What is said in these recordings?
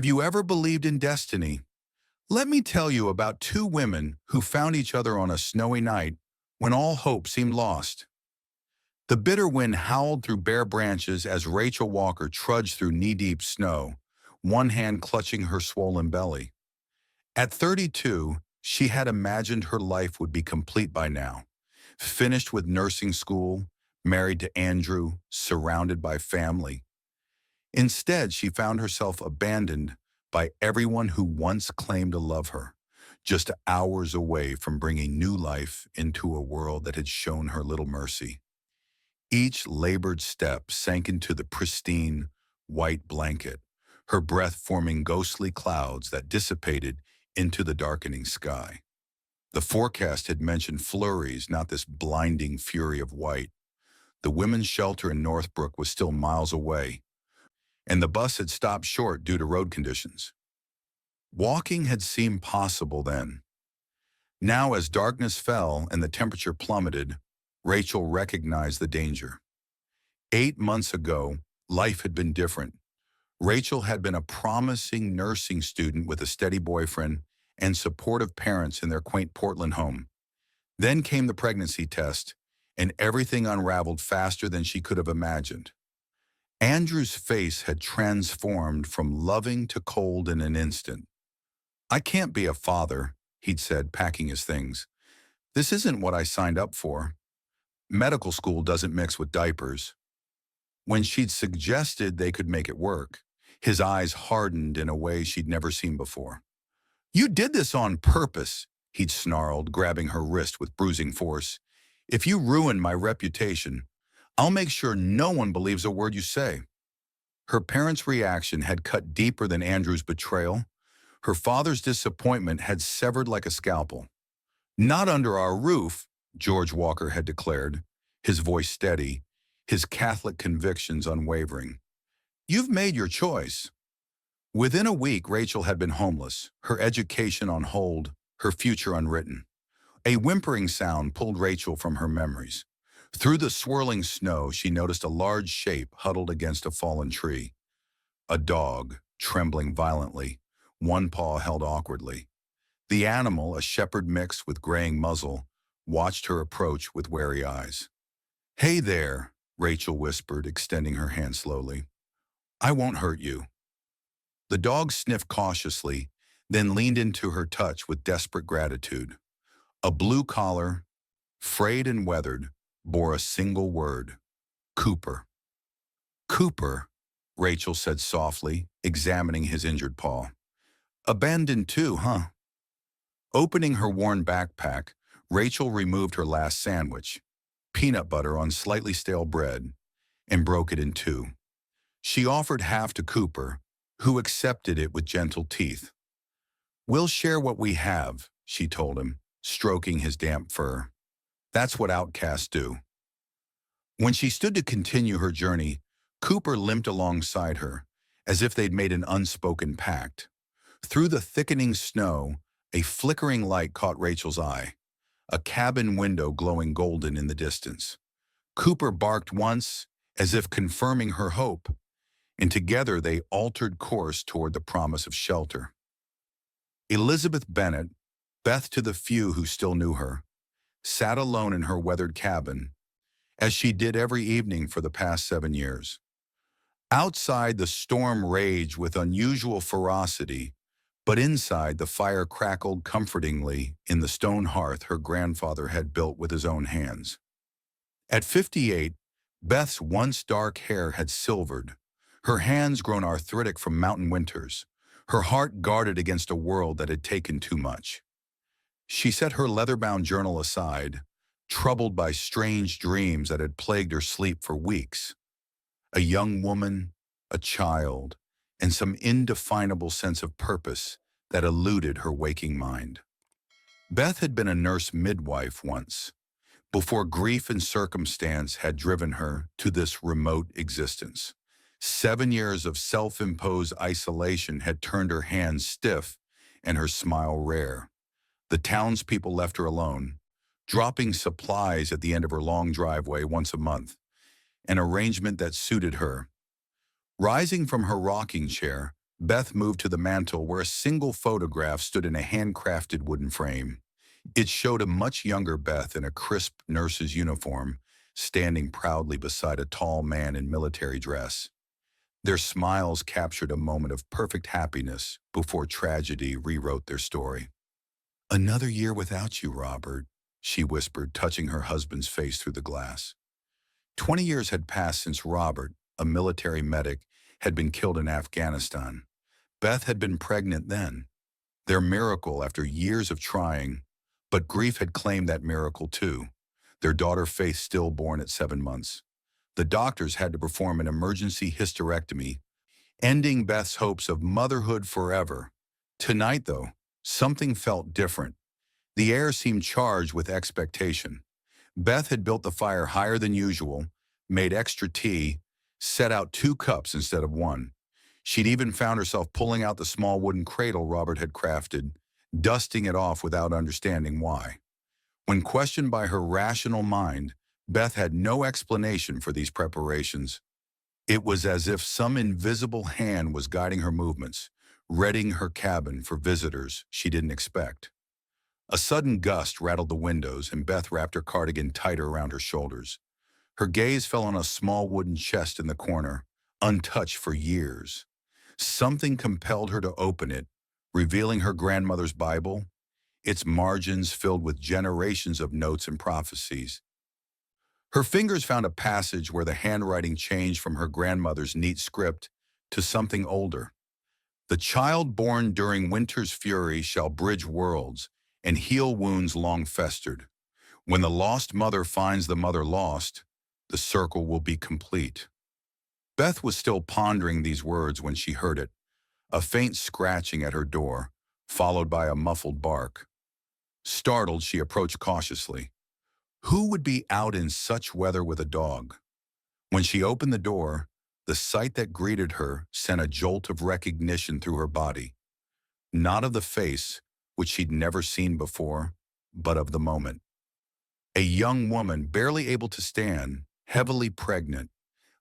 Have you ever believed in destiny? Let me tell you about two women who found each other on a snowy night when all hope seemed lost. The bitter wind howled through bare branches as Rachel Walker trudged through knee-deep snow, one hand clutching her swollen belly. At 32, she had imagined her life would be complete by now, finished with nursing school, married to Andrew, surrounded by family. Instead, she found herself abandoned by everyone who once claimed to love her, just hours away from bringing new life into a world that had shown her little mercy. Each labored step sank into the pristine, white blanket, her breath forming ghostly clouds that dissipated into the darkening sky. The forecast had mentioned flurries, not this blinding fury of white. The women's shelter in Northbrook was still miles away, and the bus had stopped short due to road conditions. Walking had seemed possible then. Now, as darkness fell and the temperature plummeted, Rachel recognized the danger. 8 months ago, life had been different. Rachel had been a promising nursing student with a steady boyfriend and supportive parents in their quaint Portland home. Then came the pregnancy test, and everything unraveled faster than she could have imagined. Andrew's face had transformed from loving to cold in an instant. "I can't be a father," he'd said, packing his things. "This isn't what I signed up for. Medical school doesn't mix with diapers." When she'd suggested they could make it work, his eyes hardened in a way she'd never seen before. "You did this on purpose," he'd snarled, grabbing her wrist with bruising force. "If you ruin my reputation, I'll make sure no one believes a word you say." Her parents' reaction had cut deeper than Andrew's betrayal. Her father's disappointment had severed like a scalpel. "Not under our roof," George Walker had declared, his voice steady, his Catholic convictions unwavering. "You've made your choice." Within a week, Rachel had been homeless, her education on hold, her future unwritten. A whimpering sound pulled Rachel from her memories. Through the swirling snow, she noticed a large shape huddled against a fallen tree. A dog, trembling violently, one paw held awkwardly. The animal, a shepherd mix with graying muzzle, watched her approach with wary eyes. "Hey there," Rachel whispered, extending her hand slowly. "I won't hurt you." The dog sniffed cautiously, then leaned into her touch with desperate gratitude. A blue collar, frayed and weathered, bore a single word: Cooper. "Cooper," Rachel said softly, examining his injured paw. "Abandoned too, huh?" Opening her worn backpack, Rachel removed her last sandwich, peanut butter on slightly stale bread, and broke it in two. She offered half to Cooper, who accepted it with gentle teeth. "We'll share what we have," she told him, stroking his damp fur. "That's what outcasts do." When she stood to continue her journey, Cooper limped alongside her, as if they'd made an unspoken pact. Through the thickening snow, a flickering light caught Rachel's eye, a cabin window glowing golden in the distance. Cooper barked once, as if confirming her hope, and together they altered course toward the promise of shelter. Elizabeth Bennett, Beth to the few who still knew her, sat alone in her weathered cabin, as she did every evening for the past 7 years. Outside, the storm raged with unusual ferocity, but inside, the fire crackled comfortingly in the stone hearth her grandfather had built with his own hands. At 58, Beth's once dark hair had silvered, her hands grown arthritic from mountain winters, her heart guarded against a world that had taken too much. She set her leather-bound journal aside, troubled by strange dreams that had plagued her sleep for weeks. A young woman, a child, and some indefinable sense of purpose that eluded her waking mind. Beth had been a nurse midwife once, before grief and circumstance had driven her to this remote existence. 7 years of self-imposed isolation had turned her hands stiff and her smile rare. The townspeople left her alone, dropping supplies at the end of her long driveway once a month, an arrangement that suited her. Rising from her rocking chair, Beth moved to the mantel where a single photograph stood in a handcrafted wooden frame. It showed a much younger Beth in a crisp nurse's uniform, standing proudly beside a tall man in military dress. Their smiles captured a moment of perfect happiness before tragedy rewrote their story. "Another year without you, Robert," she whispered, touching her husband's face through the glass. 20 years had passed since Robert, a military medic, had been killed in Afghanistan. Beth had been pregnant then, their miracle after years of trying, but grief had claimed that miracle too, their daughter Faith stillborn at 7 months. The doctors had to perform an emergency hysterectomy, ending Beth's hopes of motherhood forever. Tonight, though, something felt different. The air seemed charged with expectation. Beth had built the fire higher than usual, made extra tea, set out 2 cups instead of one. She'd even found herself pulling out the small wooden cradle Robert had crafted, dusting it off without understanding why. When questioned by her rational mind, Beth had no explanation for these preparations. It was as if some invisible hand was guiding her movements, readying her cabin for visitors she didn't expect. A sudden gust rattled the windows, and Beth wrapped her cardigan tighter around her shoulders. Her gaze fell on a small wooden chest in the corner, untouched for years. Something compelled her to open it, revealing her grandmother's Bible, its margins filled with generations of notes and prophecies. Her fingers found a passage where the handwriting changed from her grandmother's neat script to something older. "The child born during winter's fury shall bridge worlds and heal wounds long festered. When the lost mother finds the mother lost, the circle will be complete." Beth was still pondering these words when she heard it, a faint scratching at her door, followed by a muffled bark. Startled, she approached cautiously. Who would be out in such weather with a dog? When she opened the door, the sight that greeted her sent a jolt of recognition through her body. Not of the face, which she'd never seen before, but of the moment. A young woman, barely able to stand, heavily pregnant,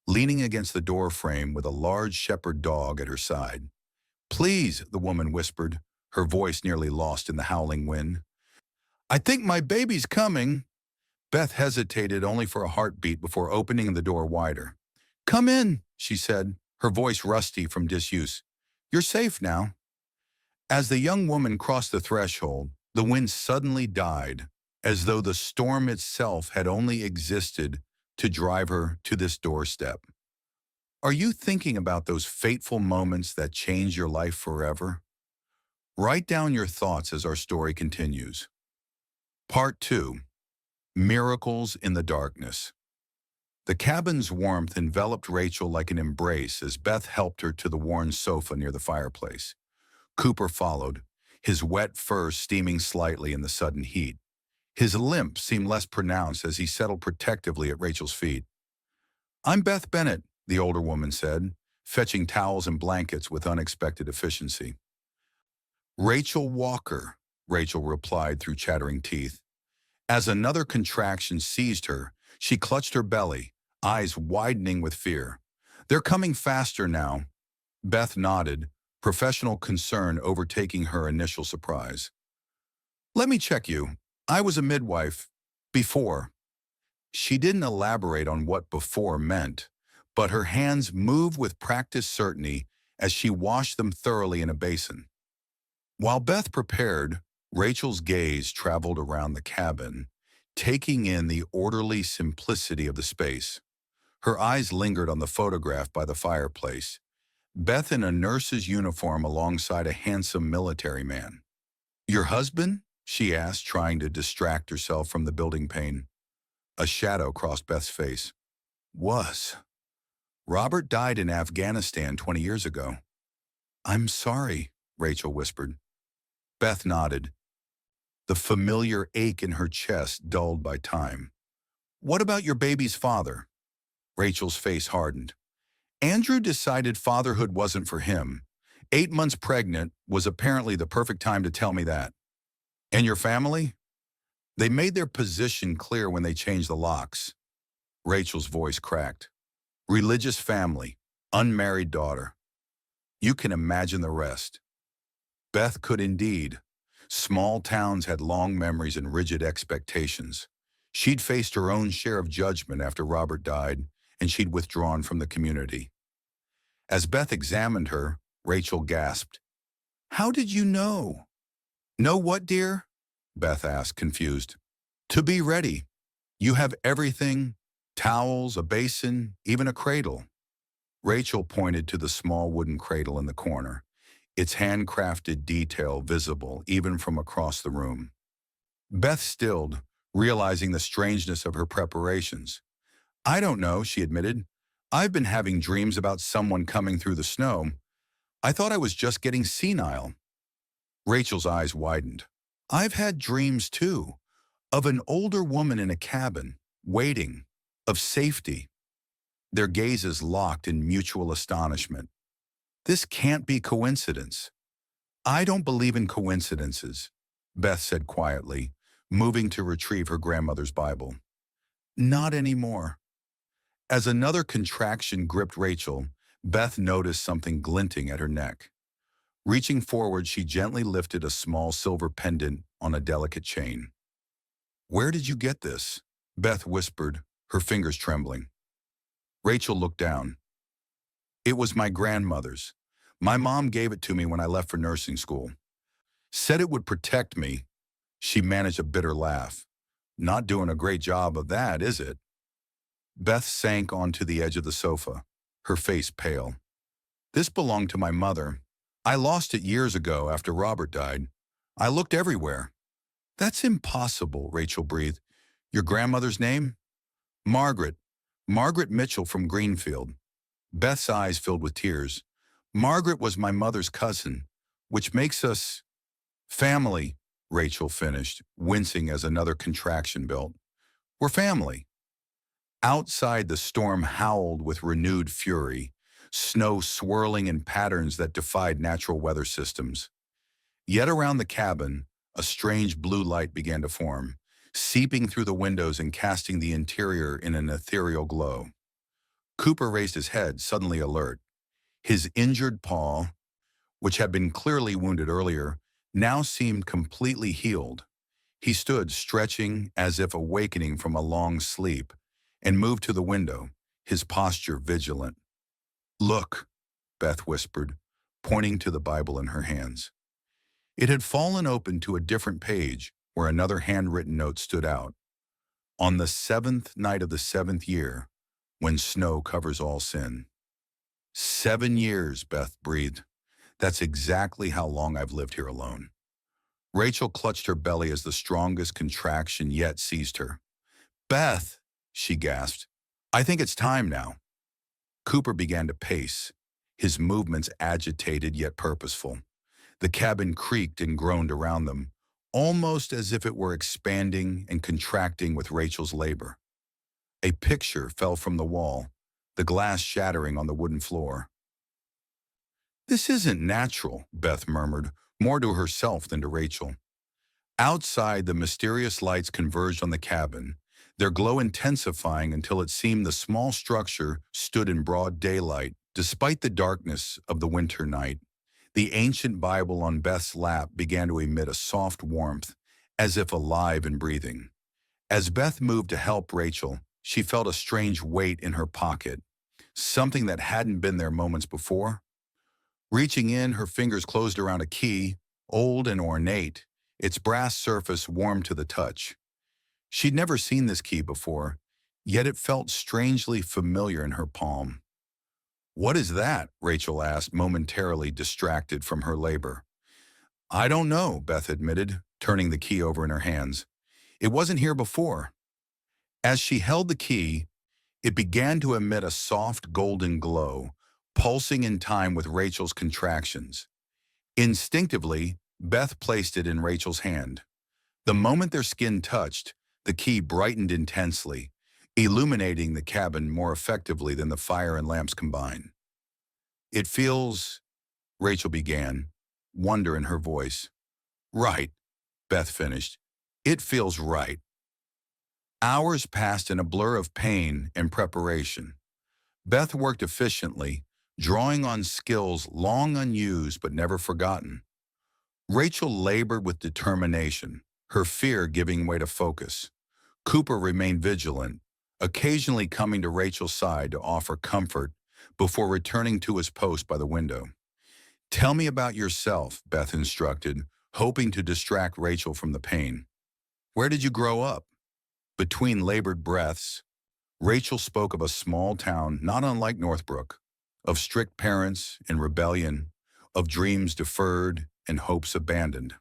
leaning against the door frame with a large shepherd dog at her side. "Please," the woman whispered, her voice nearly lost in the howling wind. "I think my baby's coming." Beth hesitated only for a heartbeat before opening the door wider. "Come in," she said, her voice rusty from disuse. "You're safe now." As the young woman crossed the threshold, the wind suddenly died, as though the storm itself had only existed to drive her to this doorstep. Are you thinking about those fateful moments that change your life forever? Write down your thoughts as our story continues. Part 2. Miracles in the Darkness. The cabin's warmth enveloped Rachel like an embrace as Beth helped her to the worn sofa near the fireplace. Cooper followed, his wet fur steaming slightly in the sudden heat. His limp seemed less pronounced as he settled protectively at Rachel's feet. "I'm Beth Bennett," the older woman said, fetching towels and blankets with unexpected efficiency. "Rachel Walker," Rachel replied through chattering teeth. As another contraction seized her, she clutched her belly, eyes widening with fear. "They're coming faster now." Beth nodded, professional concern overtaking her initial surprise. "Let me check you. I was a midwife. Before." She didn't elaborate on what before meant, but her hands moved with practiced certainty as she washed them thoroughly in a basin. While Beth prepared, Rachel's gaze traveled around the cabin, taking in the orderly simplicity of the space. Her eyes lingered on the photograph by the fireplace, Beth in a nurse's uniform alongside a handsome military man. "Your husband?" she asked, trying to distract herself from the building pain. A shadow crossed Beth's face. "Was. Robert died in Afghanistan 20 years ago." "I'm sorry," Rachel whispered. Beth nodded, the familiar ache in her chest dulled by time. "What about your baby's father?" Rachel's face hardened. "Andrew decided fatherhood wasn't for him. 8 months pregnant was apparently the perfect time to tell me that." "And your family?" "They made their position clear when they changed the locks." Rachel's voice cracked. "Religious family, unmarried daughter." You can imagine the rest. Beth could indeed. Small towns had long memories and rigid expectations. She'd faced her own share of judgment after Robert died, and she'd withdrawn from the community. As Beth examined her, Rachel gasped, "How did you know?" "Know what, dear?" Beth asked, confused. "To be ready. You have everything, towels, a basin, even a cradle." Rachel pointed to the small wooden cradle in the corner, its handcrafted detail visible even from across the room. Beth stilled, realizing the strangeness of her preparations. "I don't know," she admitted. "I've been having dreams about someone coming through the snow. I thought I was just getting senile." Rachel's eyes widened. "I've had dreams too, of an older woman in a cabin, waiting, of safety." Their gazes locked in mutual astonishment. "This can't be coincidence." "I don't believe in coincidences," Beth said quietly, moving to retrieve her grandmother's Bible. "Not anymore." As another contraction gripped Rachel, Beth noticed something glinting at her neck. Reaching forward, she gently lifted a small silver pendant on a delicate chain. "Where did you get this?" Beth whispered, her fingers trembling. Rachel looked down. "It was my grandmother's. My mom gave it to me when I left for nursing school. Said it would protect me." She managed a bitter laugh. "Not doing a great job of that, is it?" Beth sank onto the edge of the sofa, her face pale. "This belonged to my mother. I lost it years ago after Robert died. I looked everywhere." "That's impossible," Rachel breathed. "Your grandmother's name?" "Margaret. Margaret Mitchell from Greenfield." Beth's eyes filled with tears. "Margaret was my mother's cousin, which makes us family," Rachel finished, wincing as another contraction built. "We're family." Outside, the storm howled with renewed fury, snow swirling in patterns that defied natural weather systems. Yet around the cabin, a strange blue light began to form, seeping through the windows and casting the interior in an ethereal glow. Cooper raised his head, suddenly alert. His injured paw, which had been clearly wounded earlier, now seemed completely healed. He stood, stretching as if awakening from a long sleep, and moved to the window, his posture vigilant. "Look," Beth whispered, pointing to the Bible in her hands. It had fallen open to a different page, where another handwritten note stood out. "On the 7th night of the 7th year, when snow covers all sin." 7 years, Beth breathed. "That's exactly how long I've lived here alone." Rachel clutched her belly as the strongest contraction yet seized her. "Beth," she gasped, "I think it's time now." Cooper began to pace, his movements agitated yet purposeful. The cabin creaked and groaned around them, almost as if it were expanding and contracting with Rachel's labor. A picture fell from the wall, the glass shattering on the wooden floor. "This isn't natural," Beth murmured, more to herself than to Rachel. Outside, the mysterious lights converged on the cabin, their glow intensifying until it seemed the small structure stood in broad daylight, despite the darkness of the winter night. The ancient Bible on Beth's lap began to emit a soft warmth, as if alive and breathing. As Beth moved to help Rachel, she felt a strange weight in her pocket, something that hadn't been there moments before. Reaching in, her fingers closed around a key, old and ornate, its brass surface warm to the touch. She'd never seen this key before, yet it felt strangely familiar in her palm. "What is that?" Rachel asked, momentarily distracted from her labor. "I don't know," Beth admitted, turning the key over in her hands. "It wasn't here before." As she held the key, it began to emit a soft golden glow, pulsing in time with Rachel's contractions. Instinctively, Beth placed it in Rachel's hand. The moment their skin touched, the key brightened intensely, illuminating the cabin more effectively than the fire and lamps combined. "It feels," Rachel began, wonder in her voice. "Right," Beth finished. "It feels right." Hours passed in a blur of pain and preparation. Beth worked efficiently, drawing on skills long unused but never forgotten. Rachel labored with determination, her fear giving way to focus. Cooper remained vigilant, occasionally coming to Rachel's side to offer comfort before returning to his post by the window. "Tell me about yourself," Beth instructed, hoping to distract Rachel from the pain. "Where did you grow up?" Between labored breaths, Rachel spoke of a small town not unlike Northbrook, of strict parents and rebellion, of dreams deferred and hopes abandoned.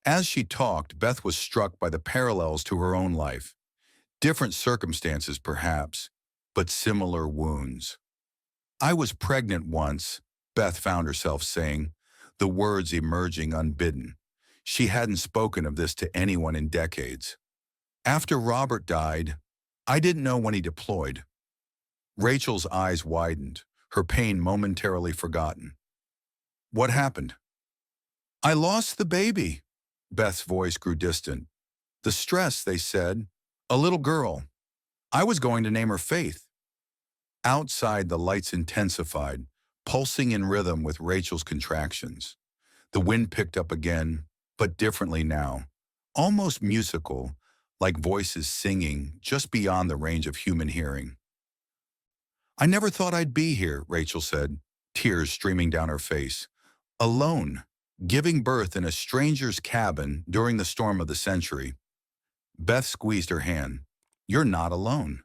As she talked, Beth was struck by the parallels to her own life. Different circumstances, perhaps, but similar wounds. "I was pregnant once," Beth found herself saying, the words emerging unbidden. She hadn't spoken of this to anyone in decades. "After Robert died, I didn't know when he deployed." Rachel's eyes widened, her pain momentarily forgotten. "What happened?" "I lost the baby." Beth's voice grew distant. "The stress," they said. "A little girl. I was going to name her Faith." Outside, the lights intensified, pulsing in rhythm with Rachel's contractions. The wind picked up again, but differently now, almost musical, like voices singing just beyond the range of human hearing. "I never thought I'd be here," Rachel said, tears streaming down her face. "Alone, giving birth in a stranger's cabin during the storm of the century." Beth squeezed her hand. "You're not alone.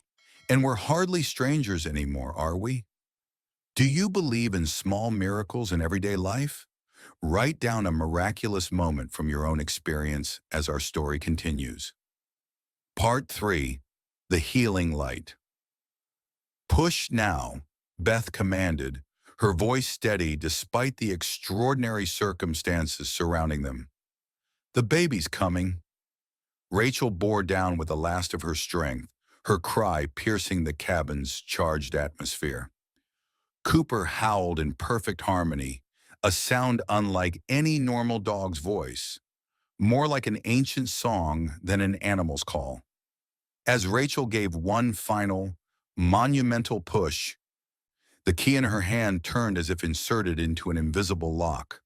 And we're hardly strangers anymore, are we? Do you believe in small miracles in everyday life? Write down a miraculous moment from your own experience as our story continues." Part 3. The Healing Light. "Push now," Beth commanded, her voice steady despite the extraordinary circumstances surrounding them. "The baby's coming." Rachel bore down with the last of her strength, her cry piercing the cabin's charged atmosphere. Cooper howled in perfect harmony, a sound unlike any normal dog's voice, more like an ancient song than an animal's call. As Rachel gave one final, monumental push, the key in her hand turned as if inserted into an invisible lock.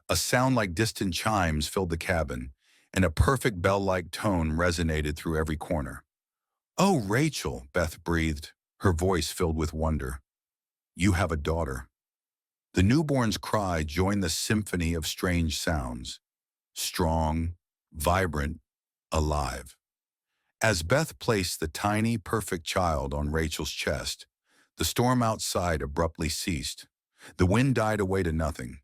A sound like distant chimes filled the cabin, and a perfect bell-like tone resonated through every corner. "Oh, Rachel," Beth breathed, her voice filled with wonder. "You have a daughter." The newborn's cry joined the symphony of strange sounds, strong, vibrant, alive. As Beth placed the tiny, perfect child on Rachel's chest, the storm outside abruptly ceased. The wind died away to nothing.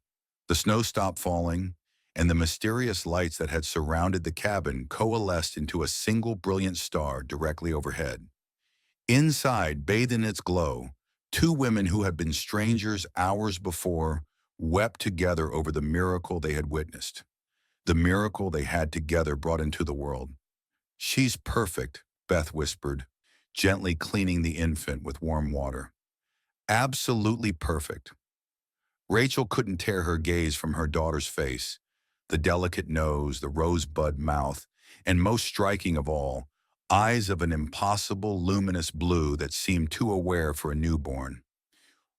The snow stopped falling, and the mysterious lights that had surrounded the cabin coalesced into a single brilliant star directly overhead. Inside, bathed in its glow, two women who had been strangers hours before wept together over the miracle they had witnessed, the miracle they had together brought into the world. "She's perfect," Beth whispered, gently cleaning the infant with warm water. "Absolutely perfect." Rachel couldn't tear her gaze from her daughter's face, the delicate nose, the rosebud mouth, and most striking of all, eyes of an impossible luminous blue that seemed too aware for a newborn.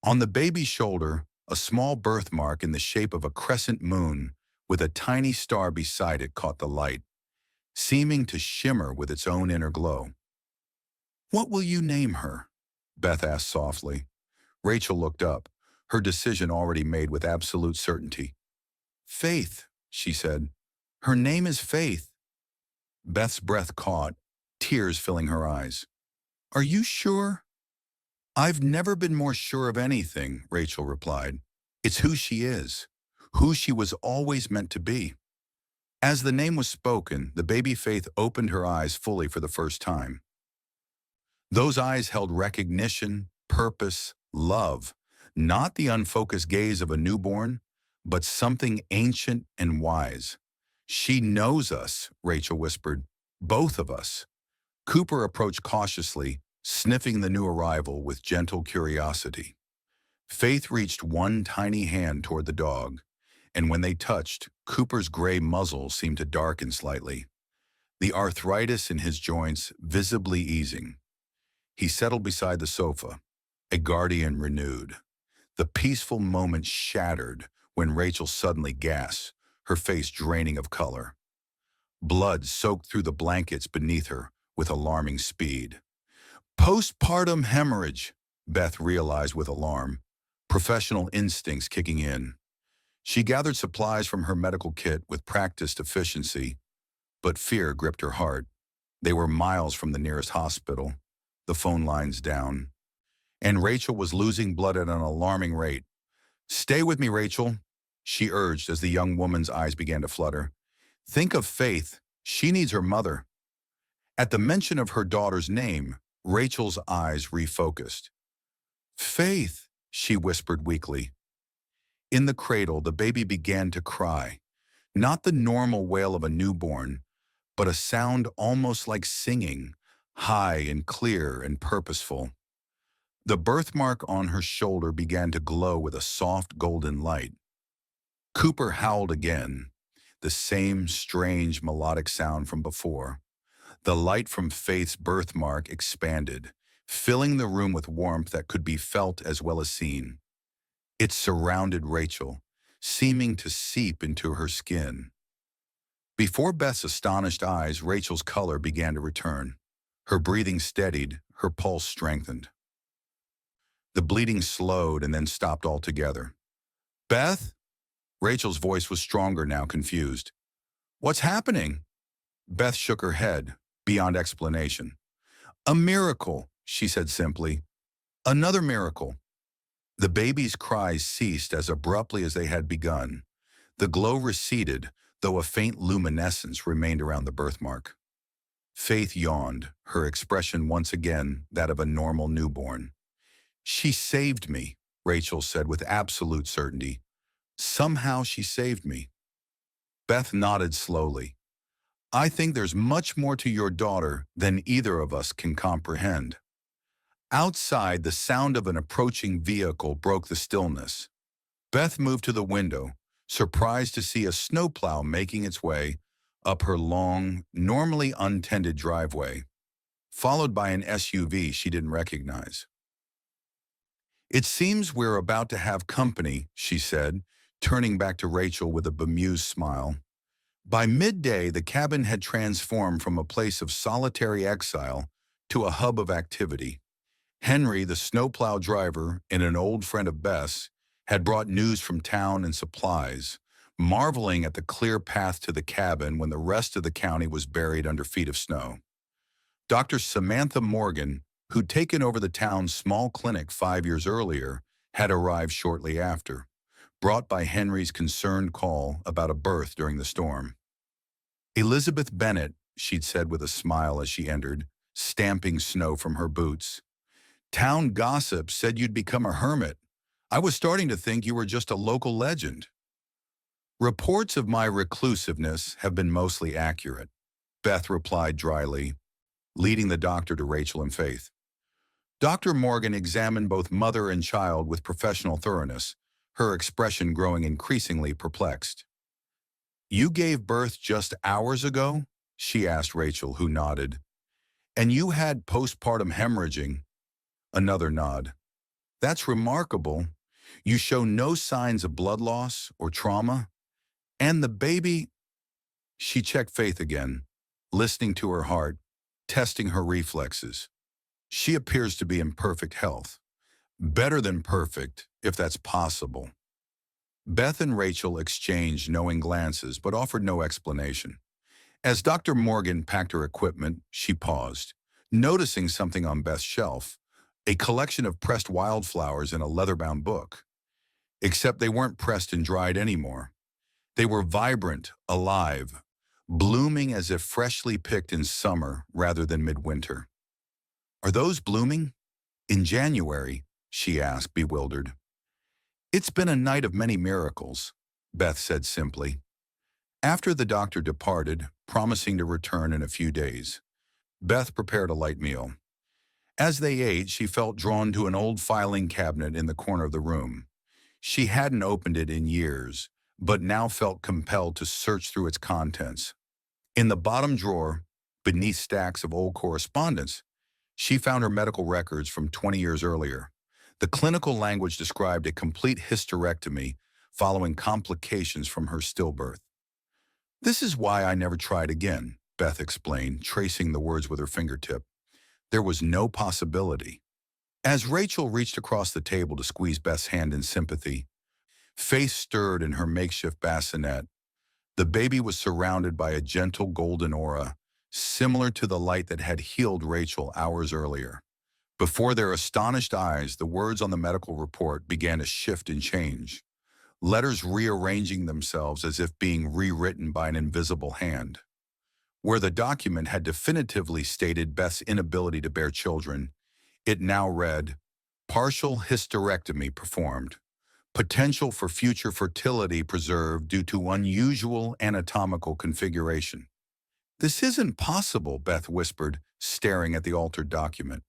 On the baby's shoulder, a small birthmark in the shape of a crescent moon with a tiny star beside it caught the light, seeming to shimmer with its own inner glow. "What will you name her?" Beth asked softly. Rachel looked up, her decision already made with absolute certainty. "Faith," she said. "Her name is Faith." Beth's breath caught, tears filling her eyes. "Are you sure?" "I've never been more sure of anything," Rachel replied. "It's who she is, who she was always meant to be." As the name was spoken, the baby Faith opened her eyes fully for the first time. Those eyes held recognition, purpose, love, not the unfocused gaze of a newborn, but something ancient and wise. "She knows us," Rachel whispered. "Both of us." Cooper approached cautiously, sniffing the new arrival with gentle curiosity. Faith reached one tiny hand toward the dog, and when they touched, Cooper's gray muzzle seemed to darken slightly, the arthritis in his joints visibly easing. He settled beside the sofa, a guardian renewed. The peaceful moment shattered when Rachel suddenly gasped, her face draining of color. Blood soaked through the blankets beneath her with alarming speed. Postpartum hemorrhage, Beth realized with alarm, professional instincts kicking in. She gathered supplies from her medical kit with practiced efficiency, but fear gripped her heart. They were miles from the nearest hospital, the phone lines down, and Rachel was losing blood at an alarming rate. "Stay with me, Rachel," she urged as the young woman's eyes began to flutter. "Think of Faith. She needs her mother." At the mention of her daughter's name, Rachel's eyes refocused. "Faith," she whispered weakly. In the cradle, the baby began to cry, not the normal wail of a newborn, but a sound almost like singing, high and clear and purposeful. The birthmark on her shoulder began to glow with a soft golden light. Cooper howled again, the same strange melodic sound from before. The light from Faith's birthmark expanded, filling the room with warmth that could be felt as well as seen. It surrounded Rachel, seeming to seep into her skin. Before Beth's astonished eyes, Rachel's color began to return. Her breathing steadied, her pulse strengthened. The bleeding slowed and then stopped altogether. "Beth?" Rachel's voice was stronger now, confused. "What's happening?" Beth shook her head, beyond explanation. "A miracle," she said simply. "Another miracle." The baby's cries ceased as abruptly as they had begun. The glow receded, though a faint luminescence remained around the birthmark. Faith yawned, her expression once again that of a normal newborn. "She saved me," Rachel said with absolute certainty. "Somehow she saved me." Beth nodded slowly. "I think there's much more to your daughter than either of us can comprehend." Outside, the sound of an approaching vehicle broke the stillness. Beth moved to the window, surprised to see a snowplow making its way up her long, normally untended driveway, followed by an SUV she didn't recognize. "It seems we're about to have company," she said, turning back to Rachel with a bemused smile. By midday, the cabin had transformed from a place of solitary exile to a hub of activity. Henry, the snowplow driver and an old friend of Beth's, had brought news from town and supplies, marveling at the clear path to the cabin when the rest of the county was buried under feet of snow. Dr. Samantha Morgan, who'd taken over the town's small clinic 5 years earlier, had arrived shortly after, brought by Henry's concerned call about a birth during the storm. "Elizabeth Bennet," she'd said with a smile as she entered, stamping snow from her boots. "Town gossip said you'd become a hermit. I was starting to think you were just a local legend." "Reports of my reclusiveness have been mostly accurate," Beth replied dryly, leading the doctor to Rachel and Faith. Dr. Morgan examined both mother and child with professional thoroughness, her expression growing increasingly perplexed. "You gave birth just hours ago?" she asked Rachel, who nodded. "And you had postpartum hemorrhaging?" Another nod. "That's remarkable. You show no signs of blood loss or trauma. And the baby—" She checked Faith again, listening to her heart, testing her reflexes. "She appears to be in perfect health. Better than perfect, if that's possible." Beth and Rachel exchanged knowing glances but offered no explanation. As Dr. Morgan packed her equipment, she paused, noticing something on Beth's shelf, a collection of pressed wildflowers in a leather-bound book. Except they weren't pressed and dried anymore. They were vibrant, alive, blooming as if freshly picked in summer rather than midwinter. "Are those blooming? In January?" she asked, bewildered. "It's been a night of many miracles," Beth said simply. After the doctor departed, promising to return in a few days, Beth prepared a light meal. As they ate, she felt drawn to an old filing cabinet in the corner of the room. She hadn't opened it in years, but now felt compelled to search through its contents. In the bottom drawer, beneath stacks of old correspondence, she found her medical records from 20 years earlier. The clinical language described a complete hysterectomy following complications from her stillbirth. This is why I never tried again, Beth explained, tracing the words with her fingertip. There was no possibility. As Rachel reached across the table to squeeze Beth's hand in sympathy, Faith stirred in her makeshift bassinet. The baby was surrounded by a gentle golden aura, similar to the light that had healed Rachel hours earlier. Before their astonished eyes, the words on the medical report began to shift and change, letters rearranging themselves as if being rewritten by an invisible hand. Where the document had definitively stated Beth's inability to bear children, it now read, partial hysterectomy performed. Potential for future fertility preserved due to unusual anatomical configuration. This isn't possible, Beth whispered, staring at the altered document.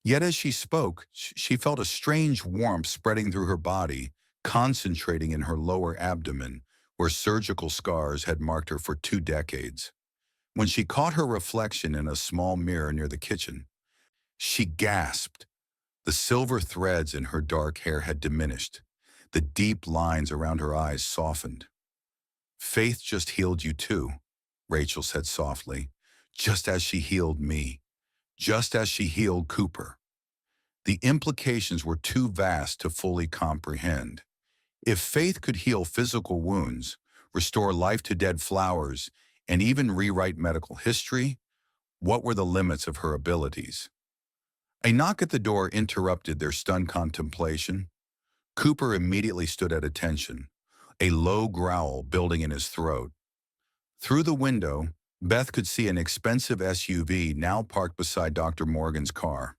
Yet as she spoke, she felt a strange warmth spreading through her body, concentrating in her lower abdomen, where surgical scars had marked her for 2 decades. When she caught her reflection in a small mirror near the kitchen, she gasped. The silver threads in her dark hair had diminished. The deep lines around her eyes softened. Faith just healed you too, Rachel said softly, just as she healed me, just as she healed Cooper. The implications were too vast to fully comprehend. If Faith could heal physical wounds, restore life to dead flowers, and even rewrite medical history, what were the limits of her abilities? A knock at the door interrupted their stunned contemplation. Cooper immediately stood at attention, a low growl building in his throat. Through the window, Beth could see an expensive SUV now parked beside Dr. Morgan's car.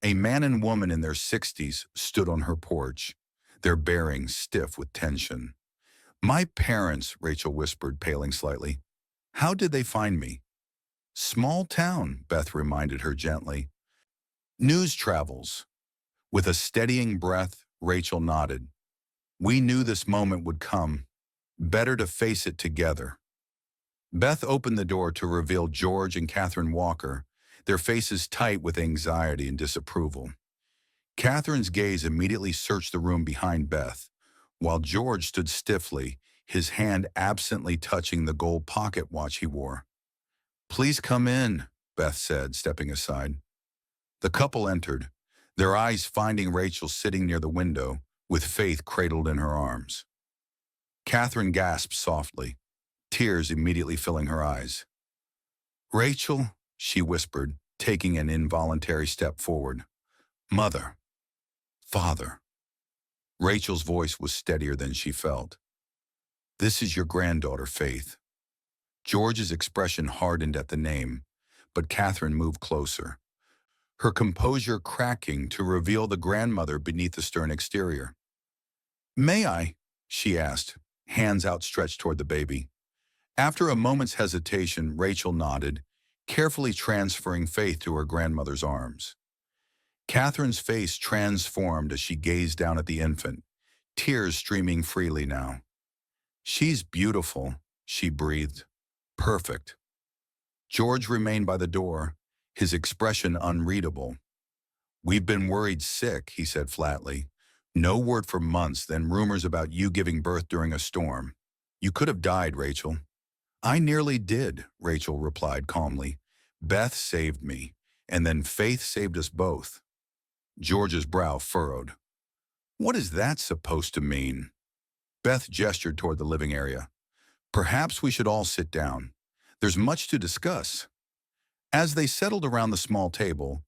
A man and woman in their 60s stood on her porch, their bearing stiff with tension. My parents, Rachel whispered, paling slightly. How did they find me? Small town, Beth reminded her gently. News travels. With a steadying breath, Rachel nodded. We knew this moment would come. Better to face it together. Beth opened the door to reveal George and Catherine Walker, their faces tight with anxiety and disapproval. Catherine's gaze immediately searched the room behind Beth, while George stood stiffly, his hand absently touching the gold pocket watch he wore. Please come in, Beth said, stepping aside. The couple entered, their eyes finding Rachel sitting near the window, with Faith cradled in her arms. Catherine gasped softly, tears immediately filling her eyes. Rachel, she whispered, taking an involuntary step forward. Mother. Father. Rachel's voice was steadier than she felt. This is your granddaughter, Faith. George's expression hardened at the name, but Catherine moved closer, her composure cracking to reveal the grandmother beneath the stern exterior. May I? She asked, hands outstretched toward the baby. After a moment's hesitation, Rachel nodded, carefully transferring Faith to her grandmother's arms. Catherine's face transformed as she gazed down at the infant, tears streaming freely now. She's beautiful, she breathed. Perfect. George remained by the door, his expression unreadable. We've been worried sick, he said flatly. No word for months, then rumors about you giving birth during a storm. You could have died, Rachel. I nearly did, Rachel replied calmly. Beth saved me, and then Faith saved us both. George's brow furrowed. What is that supposed to mean? Beth gestured toward the living area. Perhaps we should all sit down. There's much to discuss. As they settled around the small table,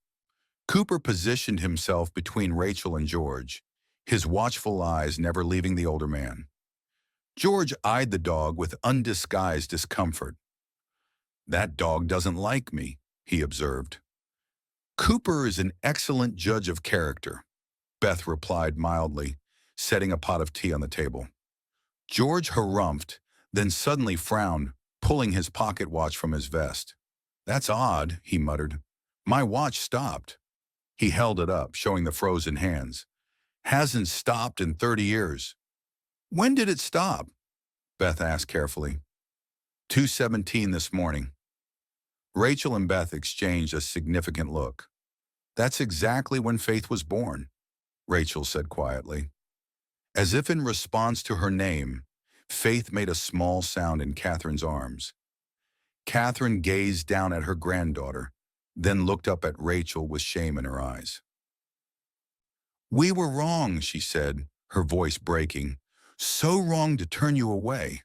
Cooper positioned himself between Rachel and George, his watchful eyes never leaving the older man. George eyed the dog with undisguised discomfort. That dog doesn't like me, he observed. Cooper is an excellent judge of character, Beth replied mildly, setting a pot of tea on the table. George harumphed, then suddenly frowned, pulling his pocket watch from his vest. That's odd, he muttered. My watch stopped. He held it up, showing the frozen hands. Hasn't stopped in 30 years. When did it stop? Beth asked carefully. 2:17 this morning. Rachel and Beth exchanged a significant look. That's exactly when Faith was born. Rachel said quietly. As if in response to her name, Faith made a small sound in Catherine's arms. Catherine gazed down at her granddaughter, then looked up at Rachel with shame in her eyes. "We were wrong," she said, her voice breaking. "So wrong to turn you away.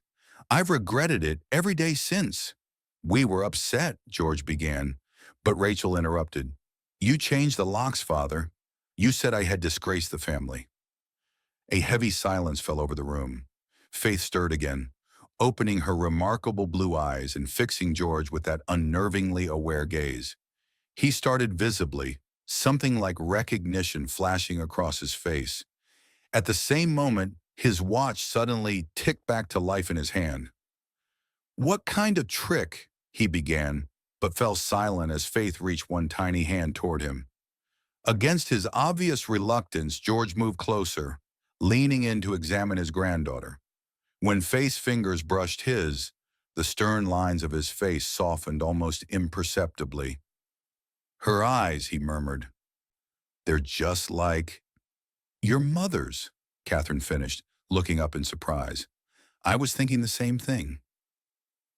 I've regretted it every day since." "We were upset," George began, but Rachel interrupted. "You changed the locks, Father. You said I had disgraced the family." A heavy silence fell over the room. Faith stirred again, opening her remarkable blue eyes and fixing George with that unnervingly aware gaze. He started visibly, something like recognition flashing across his face. At the same moment, his watch suddenly ticked back to life in his hand. "What kind of trick?" he began, but fell silent as Faith reached one tiny hand toward him. Against his obvious reluctance, George moved closer, leaning in to examine his granddaughter. When Faith's fingers brushed his, the stern lines of his face softened almost imperceptibly. "Her eyes," he murmured. "They're just like—" "Your mother's," Catherine finished, looking up in surprise. "I was thinking the same thing."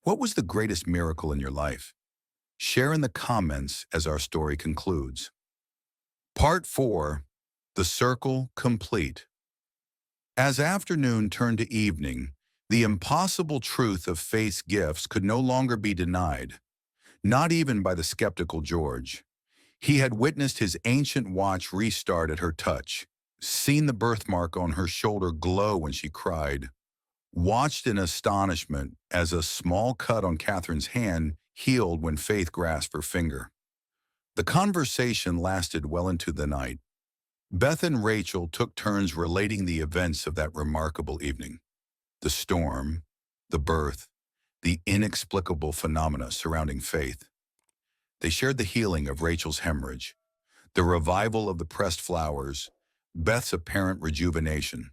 What was the greatest miracle in your life? Share in the comments as our story concludes. Part 4. The Circle Complete. As afternoon turned to evening, the impossible truth of Faith's gifts could no longer be denied, not even by the skeptical George. He had witnessed his ancient watch restart at her touch, seen the birthmark on her shoulder glow when she cried, watched in astonishment as a small cut on Catherine's hand healed when Faith grasped her finger. The conversation lasted well into the night. Beth and Rachel took turns relating the events of that remarkable evening. The storm, the birth, the inexplicable phenomena surrounding Faith. They shared the healing of Rachel's hemorrhage, the revival of the pressed flowers, Beth's apparent rejuvenation.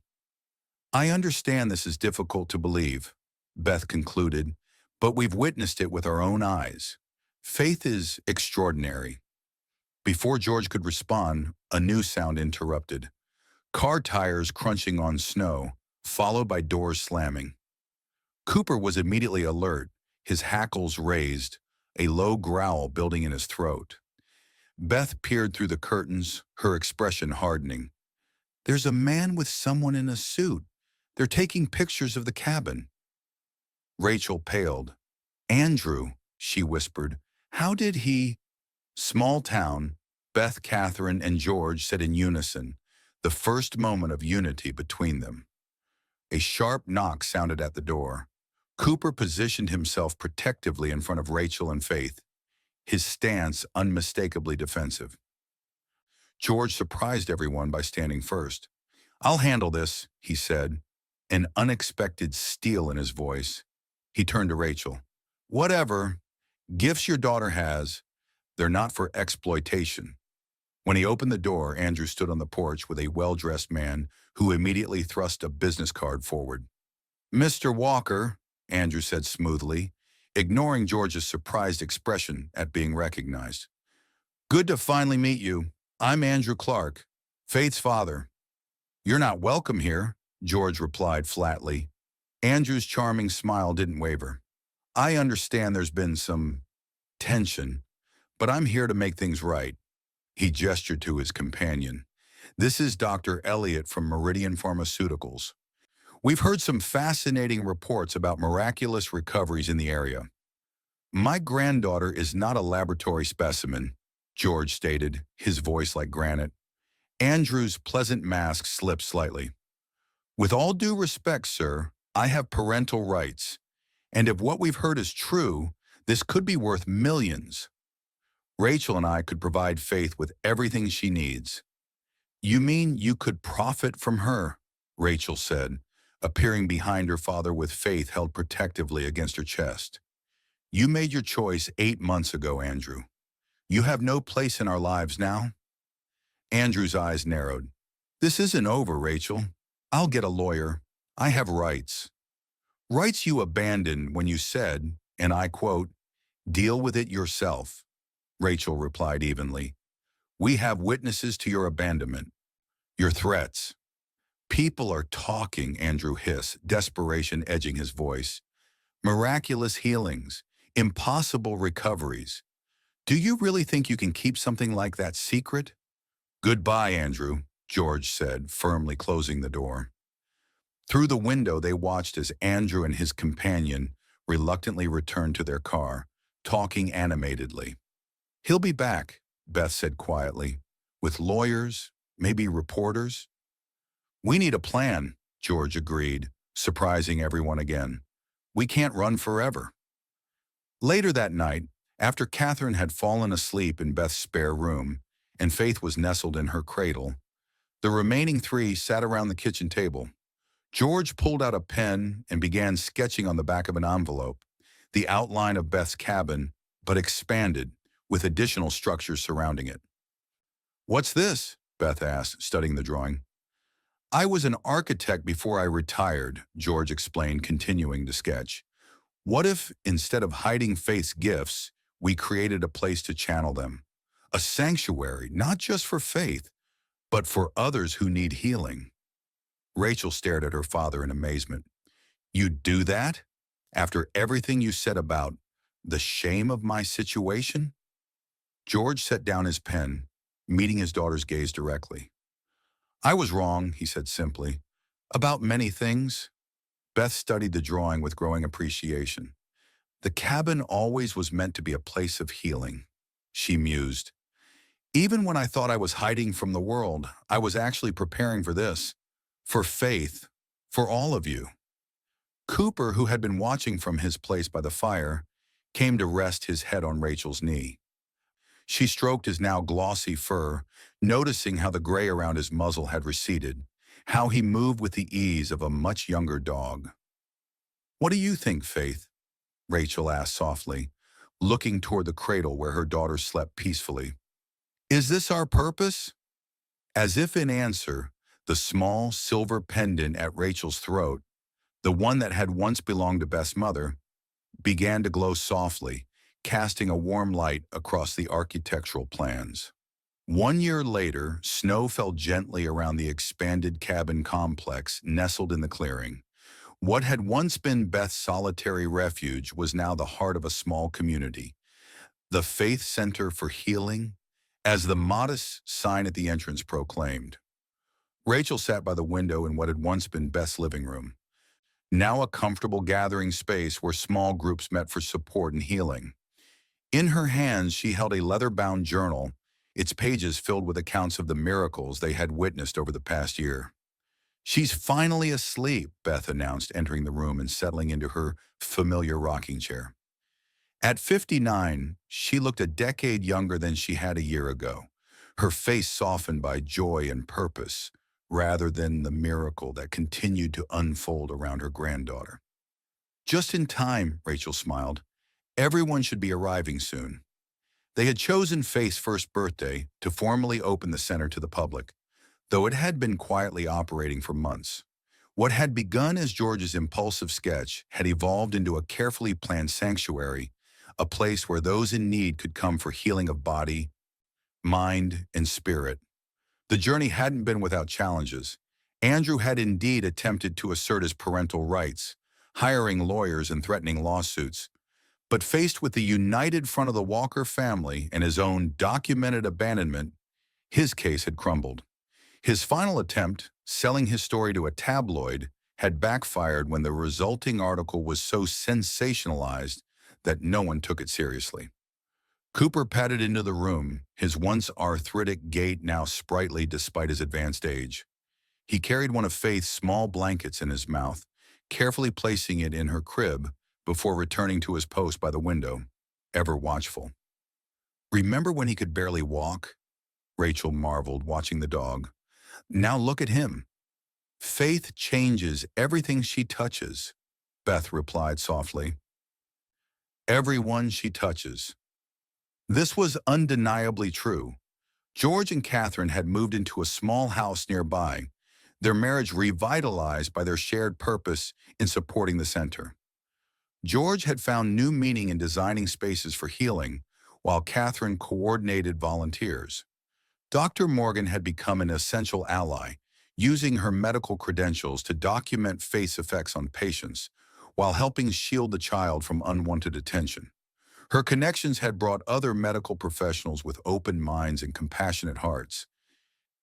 "I understand this is difficult to believe," Beth concluded, "but we've witnessed it with our own eyes. Faith is extraordinary." Before George could respond, a new sound interrupted. Car tires crunching on snow, followed by doors slamming. Cooper was immediately alert, his hackles raised, a low growl building in his throat. Beth peered through the curtains, her expression hardening. "There's a man with someone in a suit. They're taking pictures of the cabin." Rachel paled. "Andrew," she whispered. "How did he—" "Small town," Beth, Catherine, and George said in unison, the first moment of unity between them. A sharp knock sounded at the door. Cooper positioned himself protectively in front of Rachel and Faith, his stance unmistakably defensive. George surprised everyone by standing first. "I'll handle this," he said, an unexpected steel in his voice. He turned to Rachel. "Whatever gifts your daughter has, they're not for exploitation." When he opened the door, Andrew stood on the porch with a well-dressed man who immediately thrust a business card forward. "Mr. Walker," Andrew said smoothly, ignoring George's surprised expression at being recognized. "Good to finally meet you. I'm Andrew Clark, Faith's father." "You're not welcome here," George replied flatly. Andrew's charming smile didn't waver. "I understand there's been some tension, but I'm here to make things right." He gestured to his companion. "This is Dr. Elliott from Meridian Pharmaceuticals. We've heard some fascinating reports about miraculous recoveries in the area." "My granddaughter is not a laboratory specimen," George stated, his voice like granite. Andrew's pleasant mask slipped slightly. "With all due respect, sir, I have parental rights, and if what we've heard is true, this could be worth millions. Rachel and I could provide Faith with everything she needs." "You mean you could profit from her?" Rachel said, appearing behind her father with Faith held protectively against her chest. "You made your choice 8 months ago, Andrew. You have no place in our lives now." Andrew's eyes narrowed. "This isn't over, Rachel. I'll get a lawyer. I have rights." "Rights you abandoned when you said, and I quote, 'Deal with it yourself,'" Rachel replied evenly. "We have witnesses to your abandonment. Your threats. People are talking, Andrew hissed, desperation edging his voice. Miraculous healings, impossible recoveries. Do you really think you can keep something like that secret? Goodbye, Andrew, George said, firmly closing the door. Through the window, they watched as Andrew and his companion reluctantly returned to their car, talking animatedly. He'll be back, Beth said quietly, with lawyers, maybe reporters. We need a plan, George agreed, surprising everyone again. We can't run forever. Later that night, after Catherine had fallen asleep in Beth's spare room and Faith was nestled in her cradle, the remaining three sat around the kitchen table. George pulled out a pen and began sketching on the back of an envelope the outline of Beth's cabin, but expanded, with additional structures surrounding it. What's this? Beth asked, studying the drawing. I was an architect before I retired, George explained, continuing to sketch. What if, instead of hiding Faith's gifts, we created a place to channel them? A sanctuary, not just for Faith, but for others who need healing. Rachel stared at her father in amazement. You'd do that? After everything you said about the shame of my situation? George set down his pen, meeting his daughter's gaze directly. I was wrong, he said simply. About many things. Beth studied the drawing with growing appreciation. The cabin always was meant to be a place of healing, she mused. Even when I thought I was hiding from the world, I was actually preparing for this. For Faith, for all of you. Cooper, who had been watching from his place by the fire, came to rest his head on Rachel's knee. She stroked his now glossy fur, noticing how the gray around his muzzle had receded, how he moved with the ease of a much younger dog. What do you think, Faith? Rachel asked softly, looking toward the cradle where her daughter slept peacefully. Is this our purpose? As if in answer, the small silver pendant at Rachel's throat, the one that had once belonged to Beth's mother, began to glow softly, casting a warm light across the architectural plans. 1 year later, snow fell gently around the expanded cabin complex nestled in the clearing. What had once been Beth's solitary refuge was now the heart of a small community, the Faith Center for Healing, as the modest sign at the entrance proclaimed. Rachel sat by the window in what had once been Beth's living room, now a comfortable gathering space where small groups met for support and healing. In her hands, she held a leather-bound journal, its pages filled with accounts of the miracles they had witnessed over the past year. She's finally asleep, Beth announced, entering the room and settling into her familiar rocking chair. At 59, she looked a decade younger than she had a year ago, her face softened by joy and purpose, rather than the miracle that continued to unfold around her granddaughter. Just in time, Rachel smiled. Everyone should be arriving soon. They had chosen Faith's first birthday to formally open the center to the public, though it had been quietly operating for months. What had begun as George's impulsive sketch had evolved into a carefully planned sanctuary, a place where those in need could come for healing of body, mind, and spirit. The journey hadn't been without challenges. Andrew had indeed attempted to assert his parental rights, hiring lawyers and threatening lawsuits. But faced with the united front of the Walker family and his own documented abandonment, his case had crumbled. His final attempt, selling his story to a tabloid, had backfired when the resulting article was so sensationalized that no one took it seriously. Cooper padded into the room, his once arthritic gait now sprightly despite his advanced age. He carried one of Faith's small blankets in his mouth, carefully placing it in her crib before returning to his post by the window, ever watchful. Remember when he could barely walk? Rachel marveled, watching the dog. Now look at him. Faith changes everything she touches, Beth replied softly. Everyone she touches. This was undeniably true. George and Catherine had moved into a small house nearby, their marriage revitalized by their shared purpose in supporting the center. George had found new meaning in designing spaces for healing, while Catherine coordinated volunteers. Dr. Morgan had become an essential ally, using her medical credentials to document face effects on patients while helping shield the child from unwanted attention. Her connections had brought other medical professionals with open minds and compassionate hearts,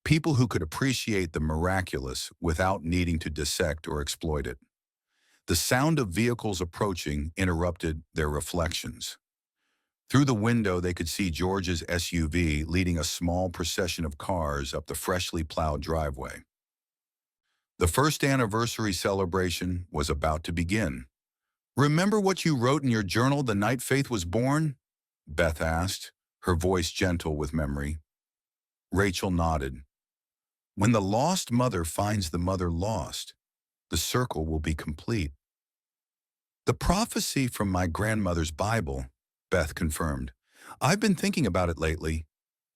people who could appreciate the miraculous without needing to dissect or exploit it. The sound of vehicles approaching interrupted their reflections. Through the window, they could see George's SUV leading a small procession of cars up the freshly plowed driveway. The first anniversary celebration was about to begin. "Remember what you wrote in your journal the night Faith was born?" Beth asked, her voice gentle with memory. Rachel nodded. "When the lost mother finds the mother lost, the circle will be complete." "The prophecy from my grandmother's Bible," Beth confirmed. "I've been thinking about it lately.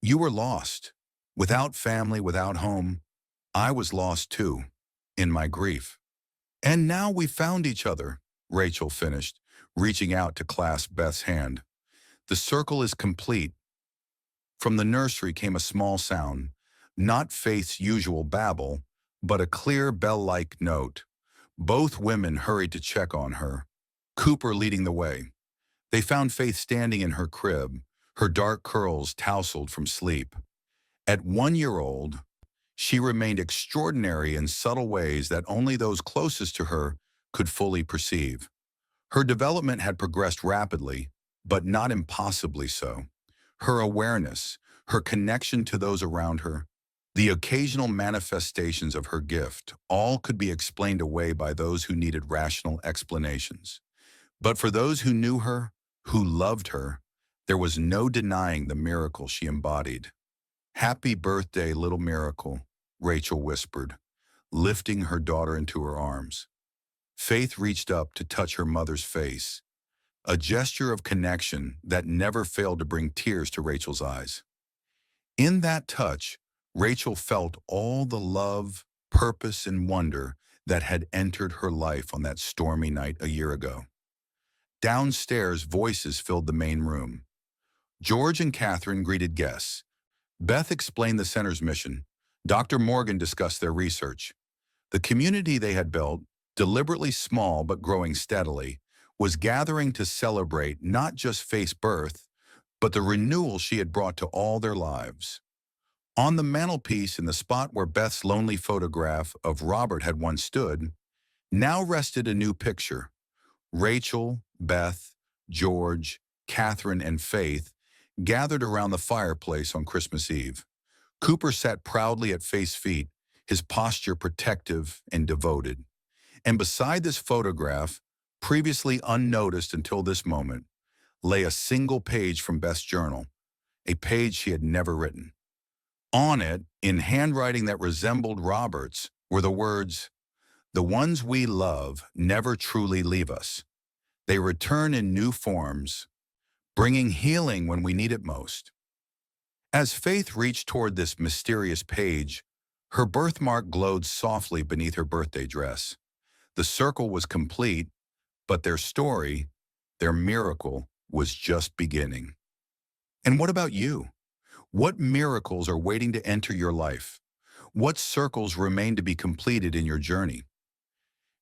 You were lost. Without family, without home. I was lost too, in my grief. And now we found each other," Rachel finished, reaching out to clasp Beth's hand. "The circle is complete." From the nursery came a small sound, not Faith's usual babble, but a clear bell-like note. Both women hurried to check on her, Cooper leading the way. They found Faith standing in her crib, her dark curls tousled from sleep. At 1 year old, she remained extraordinary in subtle ways that only those closest to her could fully perceive. Her development had progressed rapidly, but not impossibly so. Her awareness, her connection to those around her, the occasional manifestations of her gift, all could be explained away by those who needed rational explanations. But for those who knew her, who loved her, there was no denying the miracle she embodied. "Happy birthday, little miracle," Rachel whispered, lifting her daughter into her arms. Faith reached up to touch her mother's face, a gesture of connection that never failed to bring tears to Rachel's eyes. In that touch, Rachel felt all the love, purpose, and wonder that had entered her life on that stormy night a year ago. Downstairs, voices filled the main room. George and Catherine greeted guests. Beth explained the center's mission. Dr. Morgan discussed their research. The community they had built, deliberately small but growing steadily, was gathering to celebrate not just Faith's birth, but the renewal she had brought to all their lives. On the mantelpiece, in the spot where Beth's lonely photograph of Robert had once stood, now rested a new picture. Rachel, Beth, George, Catherine, and Faith gathered around the fireplace on Christmas Eve. Cooper sat proudly at Faith's feet, his posture protective and devoted. And beside this photograph, previously unnoticed until this moment, lay a single page from Beth's journal, a page she had never written. On it, in handwriting that resembled Robert's, were the words, "The ones we love never truly leave us. They return in new forms, bringing healing when we need it most." As Faith reached toward this mysterious page, her birthmark glowed softly beneath her birthday dress. The circle was complete, but their story, their miracle, was just beginning. And what about you? What miracles are waiting to enter your life? What circles remain to be completed in your journey?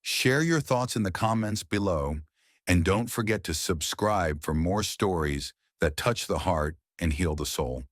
Share your thoughts in the comments below, and don't forget to subscribe for more stories that touch the heart and heal the soul.